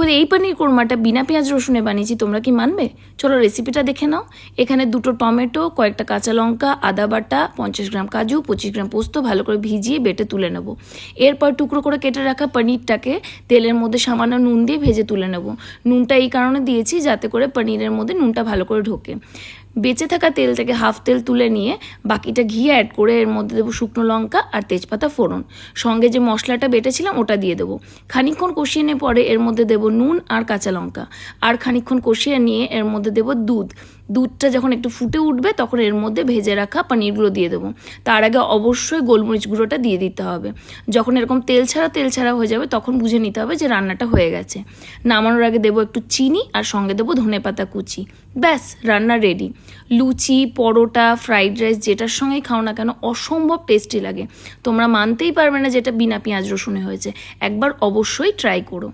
বলি এই পানির কোরমাটা বিনা পেঁয়াজ রসুনে বানিয়েছি, তোমরা কি মানবে? চলো রেসিপিটা দেখে নাও। এখানে 2টো টমেটো, কয়েকটা কাঁচা লঙ্কা, আদা বাটা, 50 গ্রাম কাজু, 25 গ্রাম পোস্ত ভালো করে ভিজিয়ে বেটে তুলে নেব। এরপর টুকরো করে কেটে রাখা পনিরটাকে তেলের মধ্যে সামান্য নুন দিয়ে ভেজে তুলে নেব। নুনটা এই কারণে দিয়েছি যাতে করে পনিরের মধ্যে নুনটা ভালো করে ঢোকে। বেঁচে থাকা তেল থেকে হাফ তেল তুলে নিয়ে বাকিটা ঘি অ্যাড করে এর মধ্যে দেবো শুকনো লঙ্কা আর তেজপাতা ফোড়ন, সঙ্গে যে মশলাটা বেটেছিলাম ওটা দিয়ে দেবো। খানিকক্ষণ কষিয়ে নিয়ে পরে এর মধ্যে দেবো নুন আর কাঁচা লঙ্কা, আর খানিকক্ষণ কষিয়ে নিয়ে এর মধ্যে দেবো দুধটা যখন একটু ফুটে উঠবে তখন এর মধ্যে ভেজে রাখা পনিরগুলো দিয়ে দেবো। তার আগে অবশ্যই গোলমরিচ গুঁড়োটা দিয়ে দিতে হবে। যখন এরকম তেল ছাড়া হয়ে যাবে তখন বুঝে নিতে হবে যে রান্নাটা হয়ে গেছে। নামানোর আগে দেবো একটু চিনি আর সঙ্গে দেবো ধনেপাতা কুচি। ব্যাস, রান্না রেডি। লুচি, পরোটা, ফ্রাইড রাইস যেটার সঙ্গেই খাও না কেন অসম্ভব টেস্টি লাগে। তোমরা মানতেই পারবে না যেটা বিনা পেঁয়াজ রসুনে হয়েছে। একবার অবশ্যই ট্রাই করো।